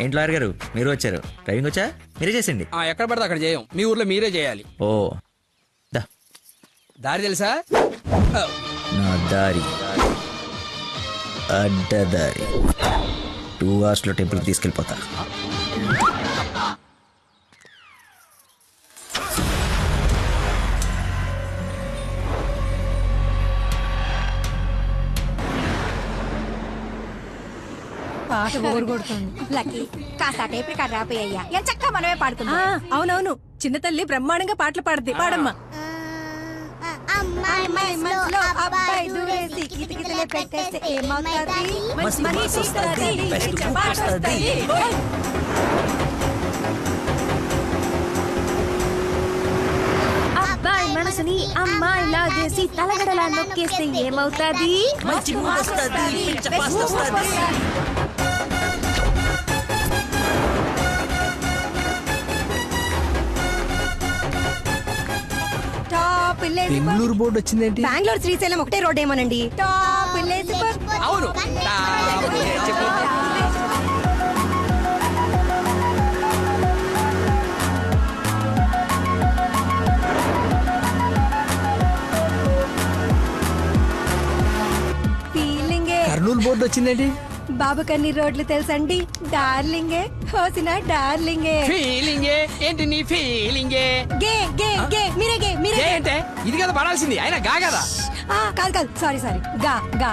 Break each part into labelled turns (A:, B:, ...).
A: ఏంటి లాయర్ గారు మీరు వచ్చారు? డ్రైవింగ్ వచ్చా? మీరే చేసిండి.
B: ఎక్కడ పడితే అక్కడ చేయం, మీ ఊర్లో మీరే చేయాలి.
A: ఓ దా.
B: దారి తెలుసా?
A: నా దారి అడ్డదారి 2 hours లో టెంపుల్కి తీసుకెళ్ళిపోతా.
C: పాట కొడుతుంది.
D: లక్కీ కాస్త టేప్ రికార్డ్ రాపోయ్యా ఎంత చక్కగా మనమే పాడుకుందాం.
C: అవునవును, చిన్న తల్లి బ్రహ్మాండంగా పాటలు పాడుద్ది. పాడమ్మా.
D: అమ్మాయి మనసులో అబ్బాయి దూరేసి కితకితలే పెట్టేస్తే ఏమవుతాది?
C: మనిషి వస్తది, పాట వస్తది.
E: అబ్బాయి మనసుని అమ్మాయి లాగేసి తలగడలా నొక్కేస్తే ఏమవుతాది?
A: మంచి మూడ్ వస్తది, పిచ్చ పాస్ట్ వస్తది.
D: టాప్ విలేజ్
B: బెంగళూరు బోర్డు వచ్చిందేంటి?
D: బెంగళూరు శ్రీశైలం ఒకటే రోడ్ ఏమోనండి. టాప్ విలేజ్
B: అవును.
D: ఫీలింగే.
B: కర్నూలు బోర్డు వచ్చిందేంటి?
D: బాబు కన్ని రోడ్లు తెలుసండి. డార్లింగే హోసిన డార్లింగే.
B: ఫీలింగే ఏంటి నీ ఫీలింగే?
D: గే గే గే మీరే గే మీరే గే.
B: ఏంటే ఇది కదా పడాల్సింది, అయినా గా కదా.
D: కాదు కాదు సారీ సారీ గా గా.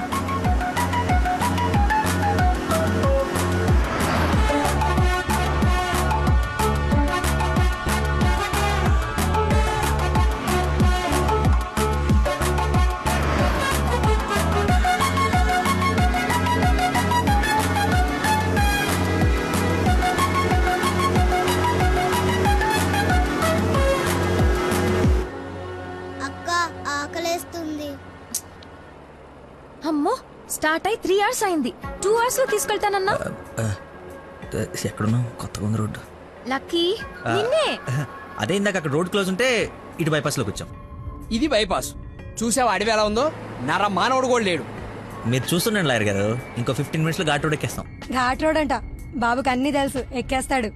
E: అమ్మో, స్టార్ట్ అయి 3 hours అయింది. 2 hours లో తీసుకెళ్తానన్నా.
A: ఎక్కడున్నావు? కొత్తగా ఉంది రోడ్డు.
E: లక్కీ నిన్నే.
A: అదే ఇందాక అక్కడ రోడ్ క్లోజ్ ఉంటే ఇటు బైపాస్ లోకి వచ్చాం.
B: ఇది బైపాస్. చూసావా అడవి ఎలా ఉందో? నర మానవుడు కూడా లేడు.
A: మీరు చూస్తుండండి లాయర్ గారు, ఇంకో 15 minutes లో ఘాట్ రోడ్ ఎక్కేస్తాం.
D: ఘాట్ రోడ్ అంట. బాబుకి అన్ని తెలుసు, ఎక్కేస్తాడు.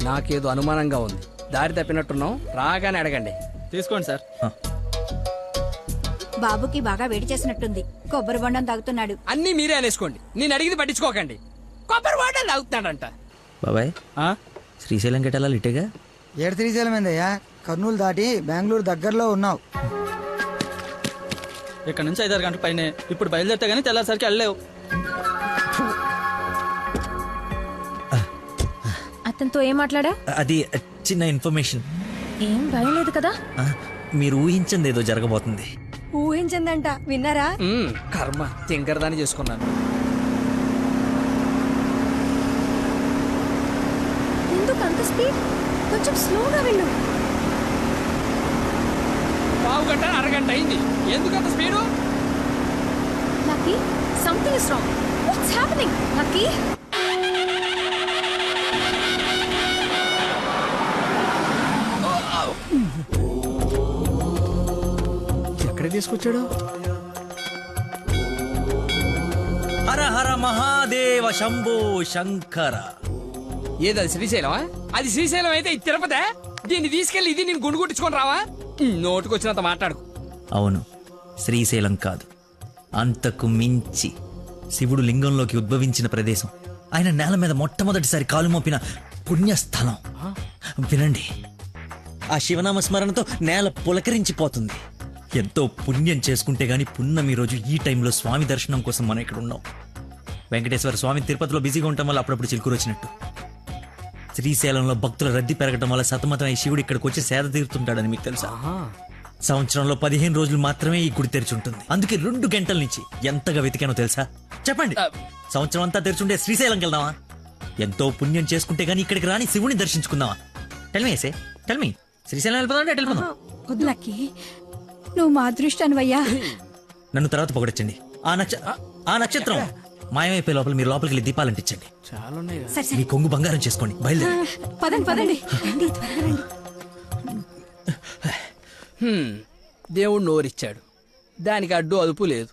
B: నాకేదో అనుమానంగా ఉంది. దారి తప్పినట్టున్నాం, రాగానే అడగండి.
F: తీసుకోండి సార్.
D: బాబుకి బాగా వేడి చేసినట్టుంది, కొబ్బరి బొండం తాగుతున్నాడు.
B: అన్నీ మీరే అనేసుకోండి, నేను అడిగింది పట్టించుకోకండి. కొబ్బరి వాటర్ తాగుతున్నాడంట.
A: బాబాయ్ శ్రీశైలం గెటాలా ఇటేగా?
G: ఏడు శ్రీశైలం ఏందయ్యా? కర్నూలు దాటి బెంగళూరు దగ్గరలో ఉన్నావు.
F: ఇక్కడ నుంచి 5-6 గంటల పైనే. ఇప్పుడు బయలుదేరితే గానీ తెల్లారిసరికి వెళ్ళలేవు.
E: అతనితో ఏం మాట్లాడా?
A: అది చిన్న ఇన్ఫర్మేషన్.
E: ఏం భయం లేదు కదా?
A: మీరు ఊహించింది ఏదో జరగబోతుంది.
D: ఊహించిందంట, విన్నారా?
B: కర్మ, తింకరదాన్ని చేసుకున్నాను.
E: ఎందుకు అంత స్పీడ్? కొంచెం స్లోగా వెళ్ళు.
B: పావు గంట అరగంట అయింది, ఎందుకు అంత speed?
E: Lucky, something is wrong. What's happening? Lucky,
B: ఎక్కడ తీసుకొచ్చాడు?
A: హర హర మహాదేవ శంభో శంకర.
B: ఏది అది శ్రీశైలమా? అది శ్రీశైలం అయితే ఇది తిరుపతే. దీన్ని తీసుకెళ్లి ఇది నేను గుండు కొట్టించుకొని రావా? నోటుకొచ్చినంత మాట్లాడుకు.
A: అవును, శ్రీశైలం కాదు, అంతకు మించి శివుడు లింగంలోకి ఉద్భవించిన ప్రదేశం, ఆయన నేల మీద మొట్టమొదటిసారి కాలు మోపిన పుణ్యస్థలం. వినండి, ఆ శివనామ స్మరణతో నేల పులకరించిపోతుంది. ఎంతో పుణ్యం చేసుకుంటే గాని పున్నమి రోజు ఈ టైంలో స్వామి దర్శనం కోసం మనం ఇక్కడ ఉన్నాం. వెంకటేశ్వర స్వామి తిరుపతిలో బిజీగా ఉండటం వల్ల అప్పుడప్పుడు చిలుకూరు వచ్చినట్టు. శ్రీశైలంలో భక్తుల రద్దీ పెరగటం వల్ల సతమతం ఈ శివుడు ఇక్కడికి వచ్చి సేద తీరుతుంటాడని మీకు తెలుసా? సంవత్సరంలో 15 రోజులు మాత్రమే ఈ గుడి తెరిచి ఉంటుంది. అందుకే 2 గంటల నుంచి ఎంతగా వెతికానో తెలుసా? చెప్పండి, సంవత్సరం అంతా తెరిచుంటే శ్రీశైలంకి వెళ్దామా? ఎంతో పుణ్యం చేసుకుంటే గానీ ఇక్కడికి రాని శివుని దర్శించుకుందామా? టెల్ మీ శ్రీశైలం వెళ్ళిపోదాం.
D: లక్కీ, నువ్వు మా అదృష్టానివయ్యా.
A: నన్ను తర్వాత పొగడొచ్చండి. ఆ నక్షత్రం మాయమైపోయే లోపల మీరు లోపలికి వెళ్ళి దీపాలు అంటించండి.
B: చాలా ఉన్నాయి.
A: మీ కొంగు బంగారం చేసుకోండి. బయలుదేరి
D: పదండి పదండి.
B: దేవుడు నోరిచ్చాడు, దానికి అడ్డు అదుపు లేదు.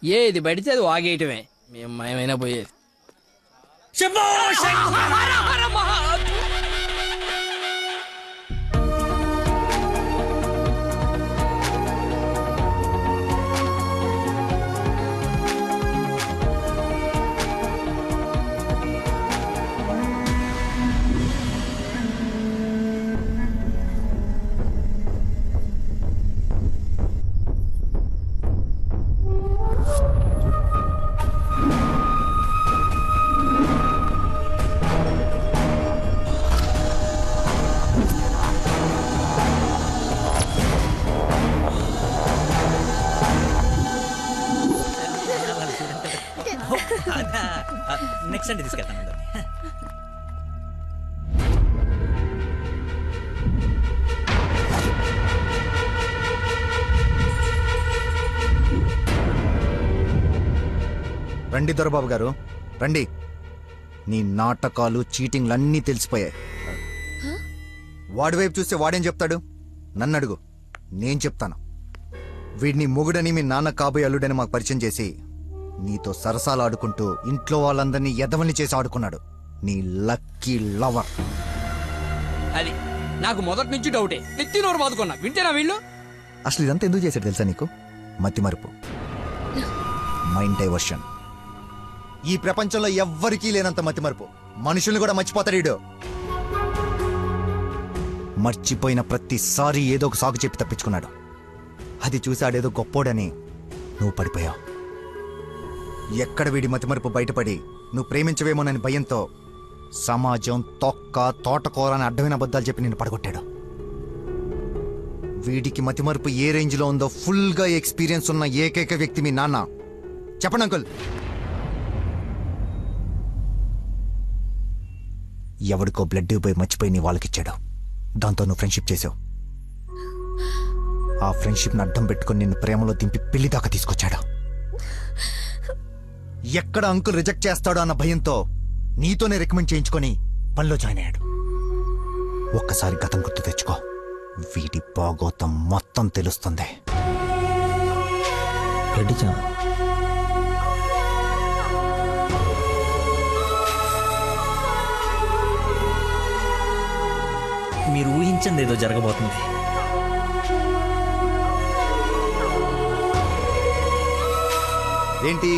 B: ఏది పడితే అది వాగేయటమే. మేము మయమైనా పోయేది.
A: నెక్స్ట్ అంటే తీసుకెళ్తాను అందరినీ.
H: రండి దొరబాబు గారు రండి. నీ నాటకాలు చీటింగ్లు అన్నీ తెలిసిపోయాయి. వాడి వైపు చూస్తే వాడేం చెప్తాడు? నన్ను అడుగు, నేను చెప్తాను. వీడిని మొగుడని మీ నాన్న కాబోయే అల్లుడని మాకు పరిచయం చేసి నీతో సరసాలు ఆడుకుంటూ ఇంట్లో వాళ్ళందరినీ ఎదవని చేసి ఆడుకున్నాడు నీ లక్కీ లవర్.
B: అది నాకు మొదటి నుంచి డౌటే. నెత్తి నోరు బాదుకున్నా. వింటేనా వీళ్ళు?
H: అసలు ఇదంతా ఎందుకు చేశాడు తెలుసా నీకు? మతి మరుపు, మైండ్ డైవర్షన్. ఈ ప్రపంచంలో ఎవ్వరికీ లేనంత మతి మరుపు. మనుషుల్ని కూడా మర్చిపోతాడు వీడు. మర్చిపోయిన ప్రతిసారి ఏదో ఒక సాగు చెప్పి తప్పించుకున్నాడు. అది చూసాడేదో గొప్పోడని నువ్వు పడిపోయావు. ఎక్కడ వీడి మతిమరుపు బయటపడి నువ్వు ప్రేమించవేమోనని భయంతో సమాజం తొక్క తోటకూర అని అడ్డమైన అబద్ధాలు చెప్పి నిన్ను పడగొట్టాడు. వీడికి మతిమరుపు ఏ రేంజ్లో ఉందో ఫుల్గా ఎక్స్పీరియన్స్ ఉన్న ఏకైక వ్యక్తి మీ నాన్న. చెప్పండి అంకుల్. ఎవడికో బ్లడ్ పోయి మర్చిపోయి నీ వాళ్ళకిచ్చాడు. దాంతో నువ్వు ఫ్రెండ్షిప్ చేసావు. ఆ ఫ్రెండ్షిప్ని అడ్డం పెట్టుకుని నిన్ను ప్రేమలో దింపి పెళ్లి దాకా తీసుకొచ్చాడు. ఎక్కడ అంకుల్ రిజెక్ట్ చేస్తాడో అన్న భయంతో నీతోనే రికమెండ్ చేయించుకొని పనిలో జాయిన్ అయ్యాడు. ఒక్కసారి గతం గుర్తు తెచ్చుకో, వీడి బాగోతం మొత్తం తెలుస్తుంది.
A: మీరు ఊహించింది ఏదో జరగబోతుంది.
H: ఏంటి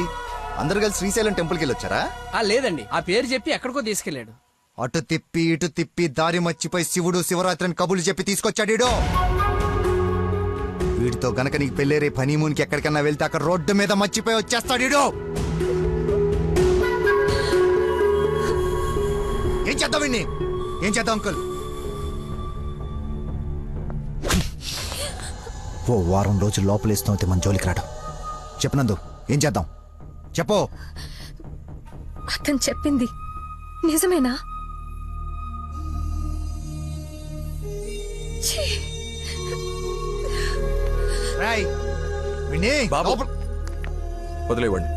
H: అందరు కలిసి శ్రీశైలం టెంపుల్కి వెళ్ళొచ్చారా?
B: లేదండి, ఆ పేరు చెప్పి ఎక్కడికో తీసుకెళ్లాడు.
H: అటు తిప్పి ఇటు తిప్పి దారి మర్చిపోయి శివుడు శివరాత్రిని కబులు చెప్పి తీసుకొచ్చాడు వీడు. వీడితో గనక నీకు పెళ్ళేరే హనీమూన్కి ఎక్కడికన్నా వెళ్తే అక్కడ రోడ్డు మీద మర్చిపోయి వచ్చేస్తాడు వీడు. ఏం చేద్దాం వీడిని? ఏం చేద్దాం అంకుల్? ఓ వారం రోజులు లోపలేస్తే మన జోలికి రాడు. చెప్పనందు ఏం చేద్దాం చెప్పు.
E: అతను చెప్పింది నిజమేనా?
I: వదిలేవండి.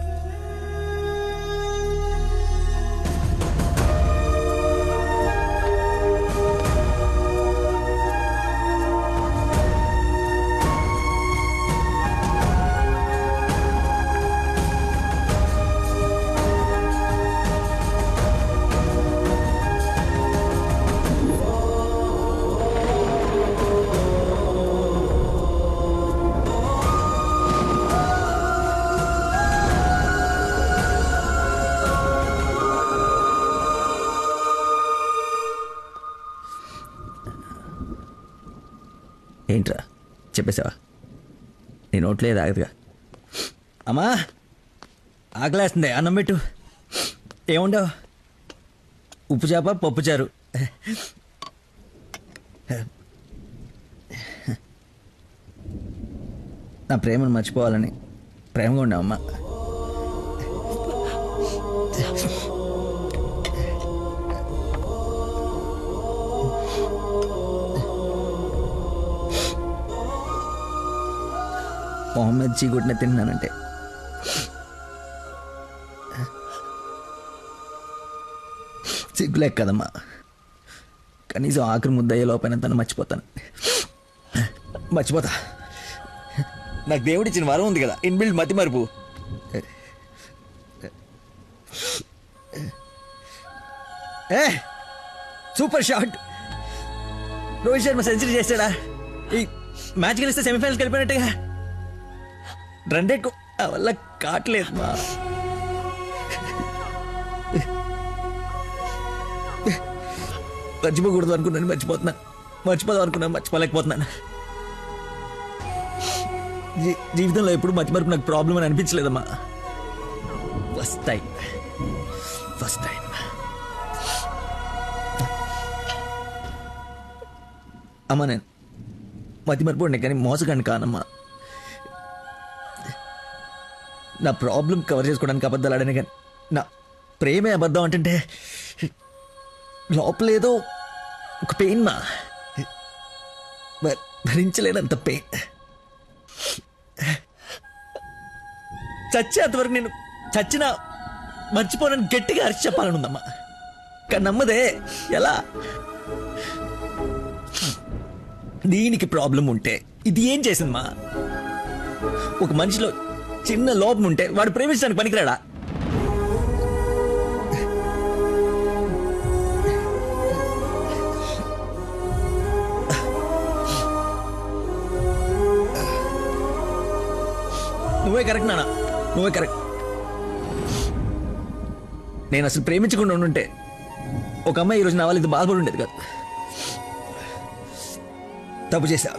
A: ఏంట్రా చెప్పేసావా? నీ నోట్లేదు ఆగదుగా. అమ్మా ఆకలేస్తుంది, అన్నం పెట్టు. ఏముండవు? ఉప్పు చేప పప్పు చారు. నా ప్రేమను మర్చిపోవాలని ప్రేమగా ఉండవు అమ్మా. మొహమ్మద్ చీగుట్టిన తిన్నానంటే సిగ్గులేక కదమ్మా. కనీసం ఆఖరి ముద్దయ్యే లోపైన తను మర్చిపోతాను. మర్చిపోతా. నాకు దేవుడిచ్చిన వరం ఉంది కదా, ఇన్బిల్డ్ మతి మరుపు. ఏ super shot. Rohit Sharma century చేశాడా? ఈ మ్యాచ్ గెలిస్తే సెమీఫైనల్కి వెళ్ళిపోయినట్టుగా. రన్ రేట్ ఆ వల్ల కావట్లేదు మా. మర్చిపోకూడదు అనుకున్నాను, మర్చిపోదాం అనుకున్నాను, మర్చిపోలేకపోతున్నాను. జీవితంలో ఎప్పుడు మర్చిమరుపు నాకు ప్రాబ్లం అని అనిపించలేదమ్మా. ఫస్ట్ టైం అమ్మా. నేను మతిమరుపు ఉండే కానీ మోసగాన్ని కానమ్మా. నా ప్రాబ్లం కవర్ చేసుకోవడానికి అబద్ధాలు ఆడానే కానీ నా ప్రేమే అబద్ధం అంటే లోపలేదో ఒక పెయిన్ మా, భరించలేనంత పెయిన్. చచ్చేంతవరకు నేను చచ్చినా మర్చిపోనని గట్టిగా అరిచి చెప్పాలనుందమ్మా. కానీ నమ్మదే. ఎలా? దీనికి ప్రాబ్లం ఉంటే ఇది ఏం చేసిందమ్మా? ఒక మనిషిలో చిన్న లోపం ఉంటే వాడు ప్రేమించడానికి పనికిరాడా? నువ్వే కరెక్ట్ నాన్న, నువ్వే కరెక్ట్. నేను అసలు ప్రేమించకుండా ఉండుంటే ఒక అమ్మాయి ఈరోజు నా వాళ్ళు ఇది బాధపడి ఉండేది కాదు. తప్పు చేశా.